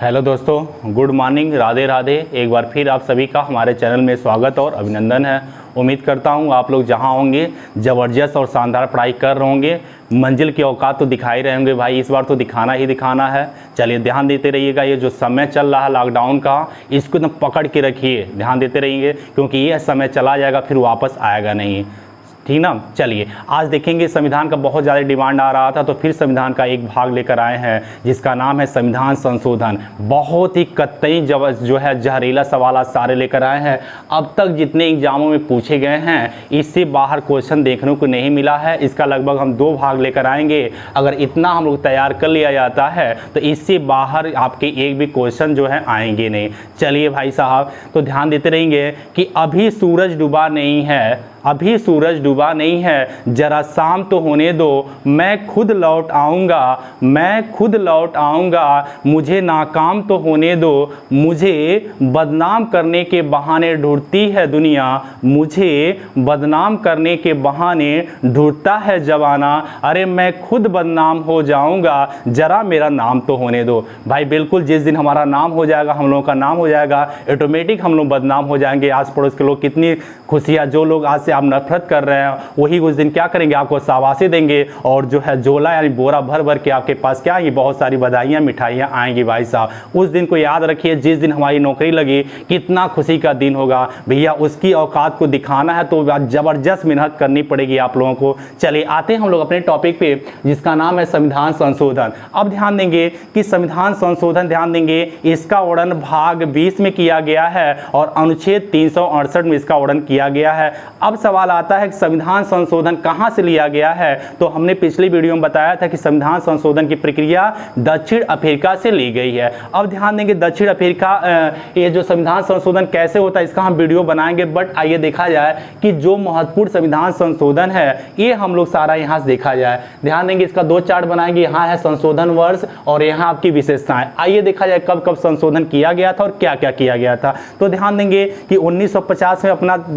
Hello दोस्तों, good morning, Radhe Radhe. एक बार फिर आप सभी का हमारे चैनल में स्वागत और अभिनंदन है। उम्मीद करता हूँ आप लोग जहाँ होंगे ज़बरदस्त और शानदार पढ़ाई कर रहे होंगे। मंजिल की औकात तो दिखाई रहे होंगे भाई, इस बार तो दिखाना ही दिखाना है। चलिए ध्यान देते रहिएगा, ये जो समय चल रहा है लॉकडाउन का, इसको एकदम पकड़ के रखिए, ध्यान देते रहिए क्योंकि ये समय चला जाएगा फिर वापस आएगा नहीं, ठीक ना। चलिए आज देखेंगे, संविधान का बहुत ज़्यादा डिमांड आ रहा था तो फिर संविधान का एक भाग लेकर आए हैं जिसका नाम है संविधान संशोधन। बहुत ही कतई जो है जहरीला सवाल आज सारे लेकर आए हैं। अब तक जितने एग्जामों में पूछे गए हैं इससे बाहर क्वेश्चन देखने को नहीं मिला है। इसका लगभग हम 2 भाग लेकर आएंगे। अगर इतना हम लोग तैयार कर लिया जाता है तो इससे बाहर आपके एक भी क्वेश्चन जो है आएंगे नहीं। चलिए भाई साहब, तो ध्यान देते रहेंगे कि अभी सूरज डूबा नहीं है, अभी सूरज डूबा नहीं है, जरा शाम तो होने दो, मैं खुद लौट आऊँगा, मैं खुद लौट आऊँगा, मुझे नाकाम तो होने दो, मुझे बदनाम करने के बहाने ढूंढती है दुनिया, मुझे बदनाम करने के बहाने ढूंढता है जमाना, अरे मैं खुद बदनाम हो जाऊँगा, जरा मेरा नाम तो होने दो। भाई बिल्कुल, जिस दिन हमारा नाम हो जाएगा, हम लोगों का नाम हो जाएगा, ऑटोमेटिक हम लोग बदनाम हो जाएंगे। आस पड़ोस के लोग कितनी खुशियाँ, जो लोग आज से आप नफरत कर रहे हैं वही उस दिन क्या करेंगे, आपको शाबाशी देंगे और जो है झोला यानी बोरा भर भर के आपके पास क्या आएंगी, बहुत सारी बधाइयाँ मिठाइयाँ आएंगी। भाई साहब उस दिन को याद रखिए, जिस दिन हमारी नौकरी लगी कितना खुशी का दिन होगा भैया। उसकी औकात को दिखाना है तो ज़बरदस्त मेहनत करनी पड़ेगी आप लोगों को। चलिए आते हैं हम लोग अपने टॉपिक पे जिसका नाम है संविधान संशोधन। अब ध्यान देंगे कि संविधान संशोधन, ध्यान देंगे इसका वर्णन भाग 20 में किया गया है और अनुच्छेद 368 में इसका वर्णन किया गया है। अब सवाल आता है कि संविधान संशोधन कहां से लिया गया है, तो हमने पिछली वीडियो में बताया था कि संविधान संशोधन की प्रक्रिया दक्षिण अफ्रीका से ली गई है। अब ध्यान देंगे दक्षिण अफ्रीका, ये जो संविधान संशोधन कैसे होता है इसका हम वीडियो बनाएंगे, बट आइए देखा जाए कि जो महत्वपूर्ण संविधान संशोधन है ये हम लोग सारा यहाँ से देखा जाए। ध्यान देंगे इसका 2 चार्ट बनाएंगे, यहाँ है संशोधन वर्ष और यहाँ आपकी विशेषताएं। आइए देखा जाए कब कब संशोधन किया गया था और क्या क्या किया गया था। तो ध्यान देंगे कि 1950 में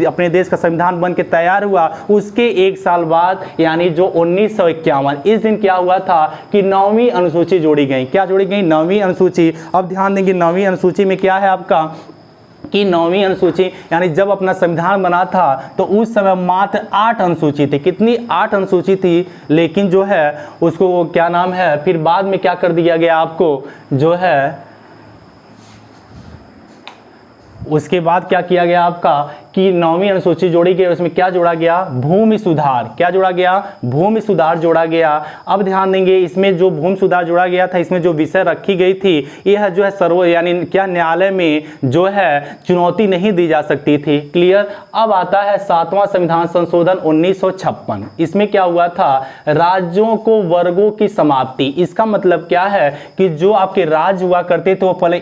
अपने देश का संविधान बन के तैयार हुआ। उसके 1 साल बाद यानी जो 1951, इस दिन क्या हुआ था कि 9वीं अनुसूची जोड़ी गई। क्या जोड़ी गई? 9वीं अनुसूची। अब ध्यान देंगे 9वीं अनुसूची में क्या है आपका कि 9वीं अनुसूची यानी जब अपना संविधान बना था तो उस समय मात्र 8 अनुसूची थी। कितनी? 8 अनुसूची थी। लेकिन जो है उसको क्या नाम है, फिर बाद में क्या कर दिया गया आपको, जो है उसके बाद क्या किया गया आपका कि 9वीं अनुसूची जोड़ी गई। उसमें क्या जोड़ा गया? भूमि सुधार। क्या जोड़ा गया? भूमि सुधार जोड़ा गया। अब ध्यान देंगे इसमें जो भूमि सुधार जोड़ा गया था, इसमें जो विषय रखी गई थी यह जो है यानी क्या न्यायालय में जो है चुनौती नहीं दी जा सकती थी। क्लियर। अब आता है 7वां संविधान संशोधन 1956। इसमें क्या हुआ था? राज्यों को वर्गों की समाप्ति। इसका मतलब क्या है कि जो आपके राज्य हुआ करते थे वो पहले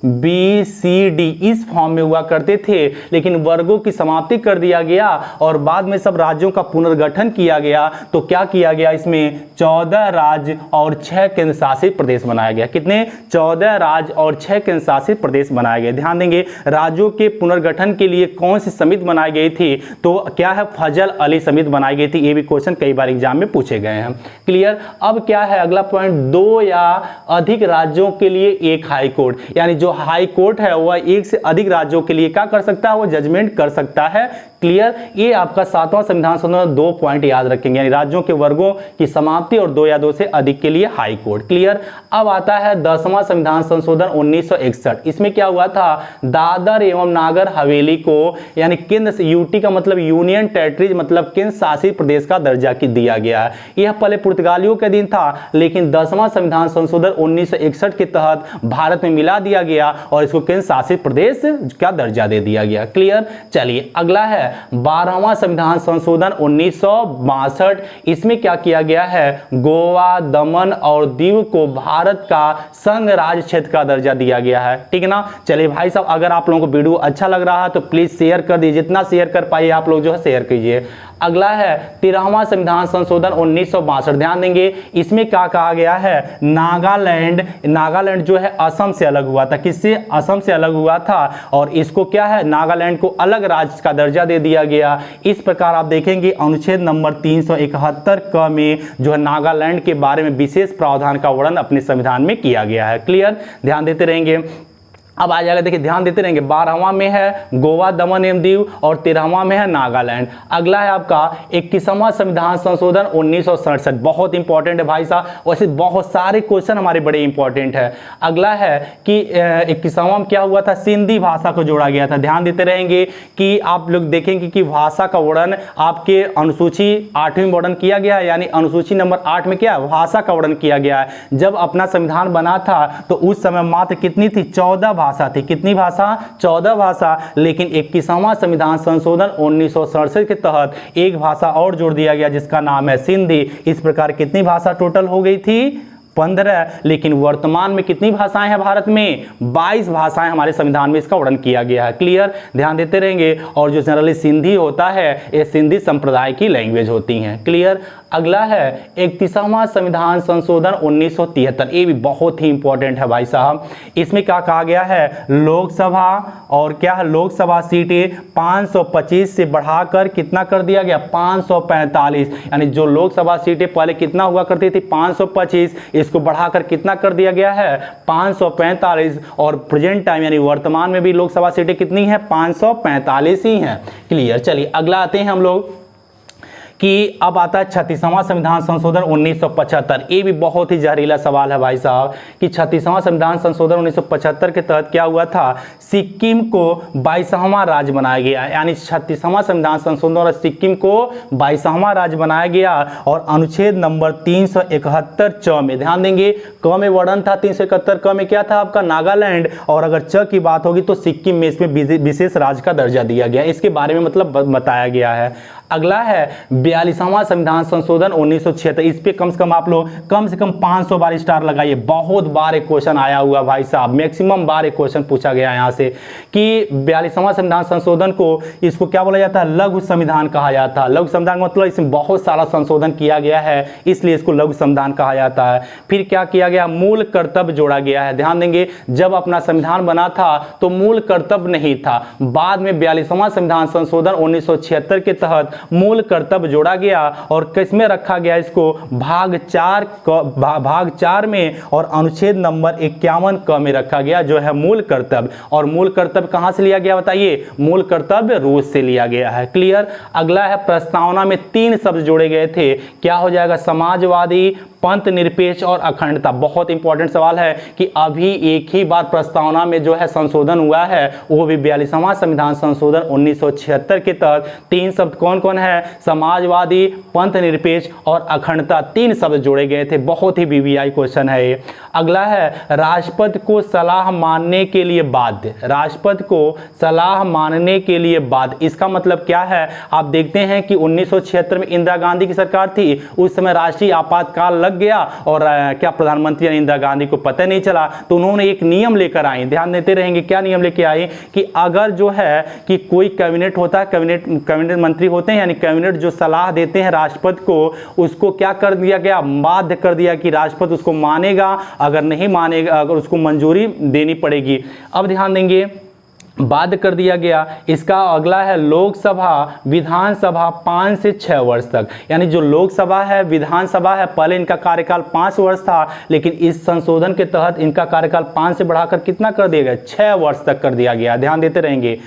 ABCD इस फॉर्म में हुआ करते थे, लेकिन वर्गों की समाप्ति कर दिया गया और बाद में सब राज्यों का पुनर्गठन किया गया। तो क्या किया गया? इसमें 14 राज्य और 6 केंद्र शासित प्रदेश बनाया गया। कितने? 14 राज्य और 6 केंद्र शासित प्रदेश बनाए गए। ध्यान देंगे राज्यों के पुनर्गठन के लिए कौन सी समिति बनाई गई थी, तो क्या है? फजल अली समिति बनाई गई थी। ये भी क्वेश्चन कई बार एग्जाम में पूछे गए हैं। क्लियर। अब क्या है अगला पॉइंट? 2 या अधिक राज्यों के लिए एक हाई कोर्ट, यानी जो हाई कोर्ट है वह 1 से अधिक राज्यों के लिए क्या कर सकता है? वो जजमेंट कर सकता है। क्लियर। ये आपका 7वां संविधान संशोधन 2 पॉइंट याद रखेंगे, यानी राज्यों के वर्गों की समाप्ति और 2 या 2 से अधिक के लिए हाई कोर्ट। क्लियर। अब आता है 10वां संविधान संशोधन 1961। इसमें क्या हुआ था? दादर एवं नागर हवेली को यानी केंद्र से, यूटी का मतलब यूनियन टेरिटरीज मतलब केंद्र शासित प्रदेश का दर्जा दिया गया है। यह पहले पुर्तगालियों के दिन था, लेकिन 10वां संविधान संशोधन 1961 के तहत भारत में मिला दिया गया और इसको केंद्र शासित प्रदेश का दर्जा दे दिया गया। क्लियर। चलिए अगला है 12वां संविधान संशोधन 1962। इसमें क्या किया गया है? गोवा, दमन और दीव को भारत का संघ राज्य क्षेत्र का दर्जा दिया गया है। ठीक है ना। चलिए भाई साहब, अगर आप लोगों को वीडियो अच्छा लग रहा है तो प्लीज शेयर कर दीजिए, जितना शेयर कर पाइए आप लोग जो है शेयर कीजिए। अगला है 13वां संविधान संशोधन 1962। ध्यान देंगे इसमें क्या कहा गया है, नागालैंड जो है असम से अलग हुआ था। किससे? असम से अलग हुआ था और इसको क्या है, नागालैंड को अलग राज्य का दर्जा दे दिया गया। इस प्रकार आप देखेंगे अनुच्छेद नंबर 371 क में जो है नागालैंड के बारे में विशेष प्रावधान का वर्णन अपने संविधान में किया गया है। क्लियर, ध्यान देते रहेंगे। अब आ जाएगा, देखिए ध्यान देते रहेंगे, 12वां में है गोवा, दमन एवं दीव और 13वां में है नागालैंड। अगला है आपका 21वां संविधान संशोधन 1967। बहुत इंपॉर्टेंट है भाई साहब, वैसे बहुत सारे क्वेश्चन हमारे बड़े इंपॉर्टेंट है। अगला है कि 21वां में क्या हुआ था, सिंधी भाषा को जोड़ा गया था। ध्यान देते रहेंगे कि आप लोग देखेंगे कि भाषा का वर्णन आपके अनुसूची 8वीं में वर्णन किया गया है, यानी अनुसूची नंबर 8 में क्या भाषा का वर्णन किया गया है। जब अपना संविधान बना था तो उस समय मात्र कितनी थी, 14 भाषा थी। कितनी भाषा? 14 भाषा। लेकिन 21वां संविधान संशोधन 1967 के तहत एक भाषा और जोड़ दिया गया जिसका नाम है सिंधी। इस प्रकार कितनी भाषा टोटल हो गई थी, 15। लेकिन वर्तमान में कितनी भाषाएं हैं भारत में, 22 भाषाएं हमारे संविधान में इसका वर्णन किया गया है। क्लियर, ध्यान देते रहेंगे। और जो जनरली सिंधी होता है ये सिंधी संप्रदाय की लैंग्वेज होती हैं। क्लियर। अगला है 31वां संविधान संशोधन 1973। ये भी बहुत ही इंपॉर्टेंट है भाई साहब। इसमें क्या कहा गया है, लोकसभा और क्या है, लोकसभा सीटें 525 से बढ़ाकर कितना कर दिया गया, 545। यानी जो लोकसभा सीटें पहले कितना हुआ करती थी, 525, इसको बढ़ाकर कितना कर दिया गया है, 545। और प्रेजेंट टाइम यानी वर्तमान में भी लोकसभा सीटें कितनी है, 545 ही हैं। क्लियर। चलिए अगला आते हैं हम लोग कि अब आता है 36वां संविधान संशोधन 1975। ये भी बहुत ही जहरीला सवाल है भाई साहब कि 36वां संविधान संशोधन 1975 के तहत क्या हुआ था, सिक्किम को 22वां राज्य बनाया गया। यानी 36वां संविधान संशोधन और सिक्किम को 22वां राज्य बनाया गया। और अनुच्छेद नंबर 371 च में ध्यान देंगे, क में वर्णन था 371, क में क्या था आपका, नागालैंड। और अगर च की बात होगी तो सिक्किम में इसमें विशेष राज्य का दर्जा दिया गया, इसके बारे में मतलब बताया गया है। अगला है 42वां संविधान संशोधन 1976। इस पे कम से कम आप लोग कम से कम 500 बार स्टार लगाइए। बहुत बार एक क्वेश्चन आया हुआ भाई साहब, मैक्सिमम बार एक क्वेश्चन पूछा गया यहाँ से कि 42वां संविधान संशोधन को इसको क्या बोला जाता है, लघु संविधान कहा जाता है। लघु संविधान का मतलब इसमें बहुत सारा संशोधन किया गया है, इसलिए इसको लघु संविधान कहा जाता है। फिर क्या किया गया, मूल कर्तव्य जोड़ा गया है। ध्यान देंगे जब अपना संविधान बना था तो मूल कर्तव्य नहीं था, बाद में 42वां संविधान संशोधन 1976 के तहत मूल कर्तव्य जोड़ा गया। और किसमें रखा गया इसको, भाग 4 में और अनुच्छेद नंबर 51 क में रखा गया जो है मूल कर्तव्य। और मूल कर्तव्य कहां से लिया गया बताइए, मूल कर्तव्य रूस से लिया गया है। क्लियर। अगला है प्रस्तावना में 3 शब्द जोड़े गए थे, क्या हो जाएगा, समाजवादी, पंथ निरपेक्ष और अखंडता। बहुत इंपॉर्टेंट सवाल है कि अभी एक ही बार प्रस्तावना में जो है संशोधन हुआ है, वो भी 42वां संविधान संशोधन 1976 के तहत 3 शब्द कौन कौन है, समाजवादी, पंथ निरपेक्ष और अखंडता, 3 शब्द जोड़े गए थे। बहुत ही बीबीआई क्वेश्चन है ये। अगला है राष्ट्रपति को सलाह मानने के लिए बाध्य। राष्ट्रपति को सलाह मानने के लिए बाध्य, इसका मतलब क्या है, आप देखते हैं कि 1976 में इंदिरा गांधी की सरकार थी, उस समय राष्ट्रीय आपातकाल लग गया और क्या प्रधानमंत्री इंदिरा गांधी को पता नहीं चला, तो उन्होंने एक नियम लेकर आई। ध्यान देते रहेंगे क्या नियम लेके आई कि अगर जो है कि कोई कैबिनेट होता है, कैबिनेट मंत्री होते हैं, यानी कैबिनेट जो सलाह देते हैं राष्ट्रपति को, उसको क्या कर दिया गया, बाध्य कर दिया कि राष्ट्रपति उसको मानेगा, अगर नहीं मानेगा, अगर उसको मंजूरी देनी पड़ेगी। अब ध्यान देंगे बाध्य कर दिया गया। इसका अगला है लोकसभा विधानसभा 5 से 6 वर्ष तक, यानी जो लोकसभा है विधानसभा है, पहले इनका कार्यकाल 5 वर्ष था, लेकिन इस संशोधन के तहत इनका कार्यकाल 5 से बढ़ाकर कितना कर दिया गया, 6 वर्ष तक कर दिया गया। ध्यान देते रहेंगे।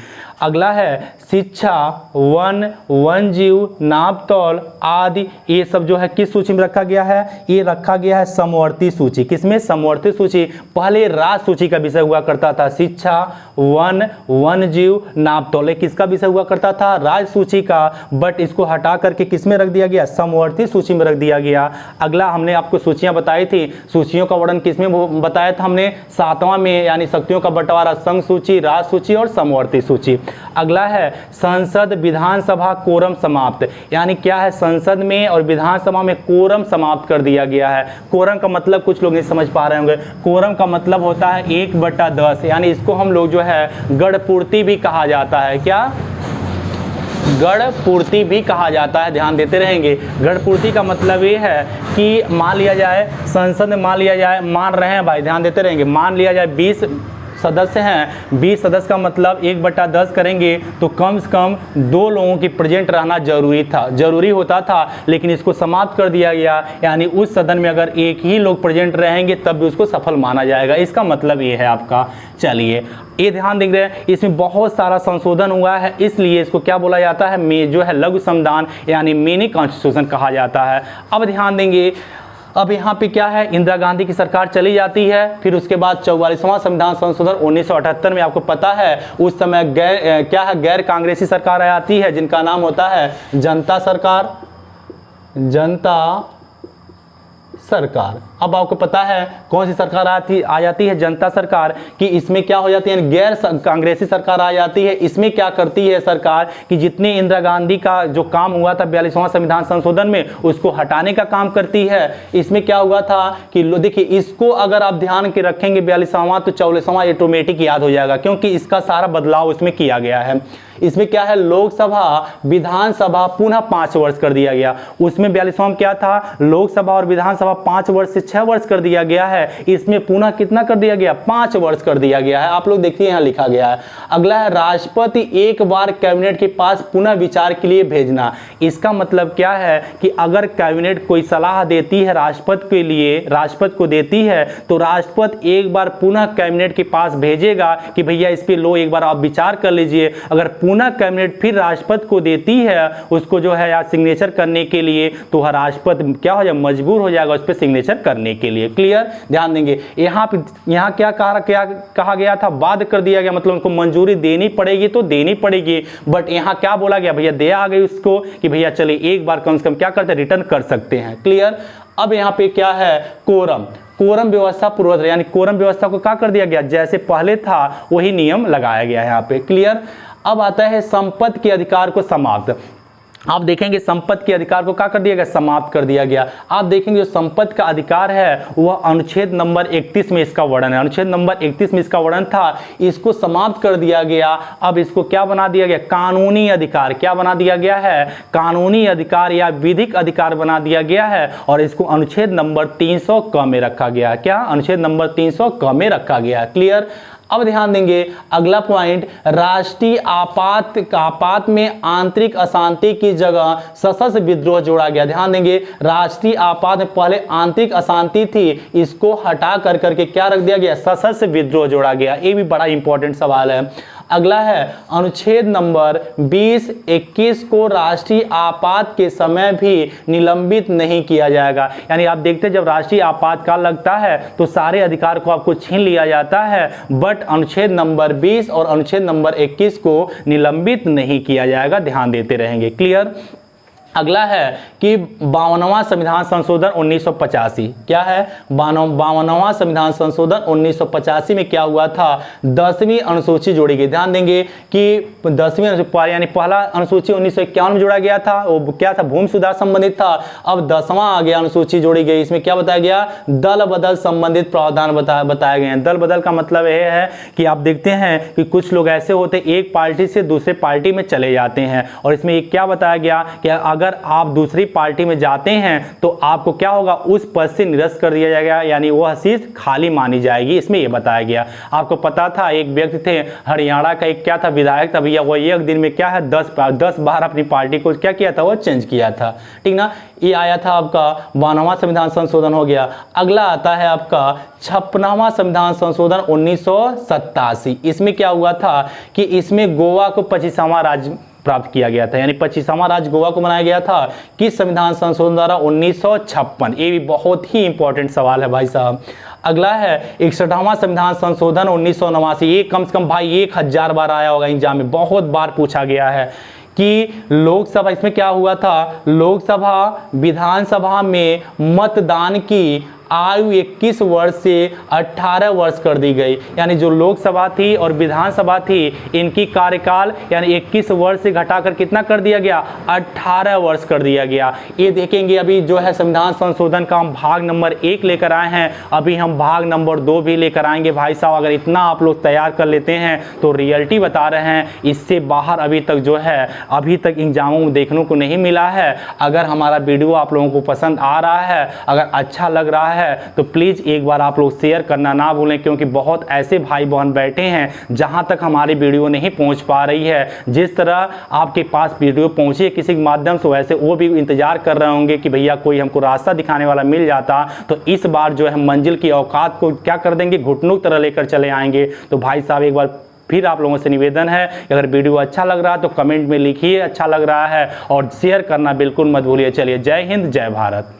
अगला है शिक्षा, वन, वन जीव, नापतौल आदि, ये सब जो है किस सूची में रखा गया है, ये रखा गया है समवर्ती सूची। किसमें, समवर्ती सूची। पहले राज सूची का विषय हुआ करता था, शिक्षा, वन, वन जीव, नापतौल, किसका विषय हुआ करता था, राज सूची का, बट इसको हटा करके किसमें रख दिया गया, समवर्ती सूची में रख दिया गया। अगला हमने आपको सूचियां बताई थी, सूचियों का वर्णन किसमें बताया था हमने, 7वां में, यानी शक्तियों का बंटवारा, संघ सूची, राज सूची और समवर्ती सूची। अगला है संसद विधानसभा कोरम समाप्त, यानी क्या है, संसद में और विधानसभा में कोरम समाप्त कर दिया गया है। कोरम का मतलब कुछ लोग नहीं समझ पा रहे होंगे, कोरम का मतलब होता है 1/10, यानी इसको हम लोग जो है गढ़पूर्ति भी कहा जाता है। क्या, गढ़पूर्ति भी कहा जाता है, ध्यान देते रहेंगे। गढ़पूर्ति का मतलब ये है कि मान लिया जाए संसद में, मान लिया जाए, मान रहे हैं भाई, ध्यान देते रहेंगे, मान लिया जाए 20 सदस्य हैं, 20 सदस्य का मतलब 1/10 करेंगे तो कम से कम 2 लोगों की प्रेजेंट रहना जरूरी होता था, लेकिन इसको समाप्त कर दिया गया, यानी उस सदन में अगर एक ही लोग प्रेजेंट रहेंगे तब भी उसको सफल माना जाएगा। इसका मतलब ये है आपका। चलिए ये ध्यान देंगे, इसमें बहुत सारा संशोधन हुआ है, इसलिए इसको क्या बोला जाता है, जो है लघु संविधान यानी मिनी कॉन्स्टिट्यूशन कहा जाता है। अब ध्यान देंगे, अब यहाँ पे क्या है, इंदिरा गांधी की सरकार चली जाती है, फिर उसके बाद 44वां संविधान संशोधन 1978 में, आपको पता है उस समय गैर कांग्रेसी सरकार आती है जिनका नाम होता है जनता सरकार। अब आपको पता है कौन सी सरकार आ जाती है, जनता सरकार, कि इसमें क्या हो जाती है, गैर कांग्रेसी सरकार आ जाती है। इसमें क्या करती है सरकार कि जितने इंदिरा गांधी का जो काम हुआ था 42वां संविधान संशोधन में, उसको हटाने का काम करती है। इसमें क्या हुआ था कि देखिए, इसको अगर आप ध्यान के रखेंगे 42वां तो 44वां ऑटोमेटिक याद हो जाएगा, क्योंकि इसका सारा बदलाव उसमें किया गया है। इसमें क्या है, लोकसभा विधानसभा पुनः 5 वर्ष कर दिया गया। उसमें 42वां में क्या था, लोकसभा और विधानसभा 5 वर्ष से 6 वर्ष कर दिया गया है। इसमें पुनः कितना कर दिया गया, 5 वर्ष कर दिया गया है। आप लोग देखिए यहाँ लिखा गया है। अगला है, राष्ट्रपति एक बार कैबिनेट के पास पुनः विचार के लिए भेजना। इसका मतलब क्या है कि अगर कैबिनेट कोई सलाह देती है राष्ट्रपति को देती है, तो राष्ट्रपति एक बार पुनः कैबिनेट के पास भेजेगा कि भैया इस पे लो, एक बार आप विचार कर लीजिए। अगर पुनः कैबिनेट फिर राष्ट्रपति को देती है उसको जो है यार सिग्नेचर करने के लिए, तो हर राष्ट्रपति क्या हो जाएगा, मजबूर हो जाएगा उस पर सिग्नेचर करने के लिए। क्लियर, ध्यान देंगे। यहाँ क्या कहा गया था, बाद कर दिया गया, मतलब उनको मंजूरी देनी पड़ेगी तो देनी पड़ेगी, बट यहाँ क्या बोला गया, भैया दया आ गई उसको कि भैया चलिए एक बार कम से कम क्या करते हैं, रिटर्न कर सकते हैं। क्लियर। अब यहाँ पे क्या है, कोरम व्यवस्था पूर्ववत, यानी कोरम व्यवस्था को क्या कर दिया गया, जैसे पहले था वही नियम लगाया गया है यहाँ पे। क्लियर। अब आता है संपत्ति के अधिकार को समाप्त। आप देखेंगे संपत्ति के अधिकार को क्या कर दिया गया, समाप्त कर दिया गया। आप देखेंगे जो संपत्ति का अधिकार है वह अनुच्छेद नंबर 31 में इसका वर्णन है, अनुच्छेद नंबर 31 में इसका वर्णन था, इसको समाप्त कर दिया गया। अब इसको क्या बना दिया गया, कानूनी अधिकार। क्या बना दिया गया है, कानूनी अधिकार या विधिक अधिकार बना दिया गया है, और इसको अनुच्छेद नंबर 300 क में रखा गया है। क्या, अनुच्छेद नंबर 300 क में रखा गया है। क्लियर। अब ध्यान देंगे अगला पॉइंट, राष्ट्रीय आपात में आंतरिक अशांति की जगह सशस्त्र विद्रोह जोड़ा गया। ध्यान देंगे, राष्ट्रीय आपात में पहले आंतरिक अशांति थी, इसको हटा करके क्या रख दिया गया, सशस्त्र विद्रोह जोड़ा गया। ये भी बड़ा इंपॉर्टेंट सवाल है। अगला है, अनुच्छेद नंबर 20-21 को राष्ट्रीय आपात के समय भी निलंबित नहीं किया जाएगा। यानी आप देखते हैं जब राष्ट्रीय आपातकाल लगता है तो सारे अधिकार को आपको छीन लिया जाता है, बट अनुच्छेद नंबर 20 और अनुच्छेद नंबर 21 को निलंबित नहीं किया जाएगा। ध्यान देते रहेंगे। क्लियर। अगला है कि 52वां संविधान संशोधन 1985। क्या है, 52वां संविधान संशोधन 1985 में क्या हुआ था, 10वीं अनुसूची जोड़ी गई। ध्यान देंगे कि 10वीं अनुसूची यानी पहला अनुसूची 1951 में जोड़ा गया था, वो क्या था, भूमि सुधार संबंधित था। अब 10वां आ गया अनुसूची जोड़ी गई, इसमें क्या बताया गया, दल बदल संबंधित प्रावधान बताए गए हैं। दल बदल का मतलब यह है कि आप देखते हैं कि कुछ लोग ऐसे होते एक पार्टी से दूसरे पार्टी में चले जाते हैं, और इसमें एक क्या बताया गया कि अगर आप दूसरी पार्टी में जाते हैं तो आपको क्या होगा, उस पद से निरस्त कर दिया जाएगा, यानी वह सीट खाली मानी जाएगी। इसमें यह बताया गया। आपको पता था एक व्यक्ति थे हरियाणा का, एक क्या था, विधायक था भैया, वो एक दिन में क्या है 10 बार अपनी पार्टी को क्या किया था, वो चेंज किया था। ठीक ना। ये आया था आपका 52वां संविधान संशोधन हो गया। अगला आता है आपका 56वां संविधान संशोधन 1987। इसमें क्या हुआ था कि इसमें गोवा को 25वां राज्य प्राप्त किया गया था, यानी 25वां राज्य गोवा को बनाया गया था। किस संविधान संशोधन द्वारा, 1956। ये भी बहुत ही इंपॉर्टेंट सवाल है भाई साहब। अगला है 61वां संविधान संशोधन 1989। ये कम से कम भाई 1000 बार आया होगा एग्जाम में, बहुत बार पूछा गया है कि लोकसभा, इसमें क्या हुआ था, लोकसभा विधानसभा में मतदान की आयु 21 वर्ष से 18 वर्ष कर दी गई। यानी जो लोकसभा थी और विधानसभा थी, इनकी कार्यकाल यानी 21 वर्ष से घटाकर कितना कर दिया गया, 18 वर्ष कर दिया गया। ये देखेंगे अभी जो है संविधान संशोधन का हम भाग नंबर 1 लेकर आए हैं, अभी हम भाग नंबर 2 भी लेकर आएंगे। भाई साहब अगर इतना आप लोग तैयार कर लेते हैं तो रियलिटी बता रहे हैं, इससे बाहर अभी तक जो है अभी तक एग्जामों में देखने को नहीं मिला है। अगर हमारा वीडियो आप लोगों को पसंद आ रहा है, अगर अच्छा लग रहा है तो प्लीज़ एक बार आप लोग शेयर करना ना भूलें, क्योंकि बहुत ऐसे भाई बहन बैठे हैं जहां तक हमारी वीडियो नहीं पहुंच पा रही है। जिस तरह आपके पास वीडियो पहुंची किसी के माध्यम से, वैसे वो भी इंतजार कर रहे होंगे कि भैया कोई हमको रास्ता दिखाने वाला मिल जाता तो इस बार जो है मंजिल की औकात को क्या कर देंगे, घुटनों की तरह लेकर चले आएंगे। तो भाई साहब एक बार फिर आप लोगों से निवेदन है, अगर वीडियो अच्छा लग रहा है तो कमेंट में लिखिए अच्छा लग रहा है और शेयर करना बिल्कुल मत भूलिए। चलिए, जय हिंद, जय भारत।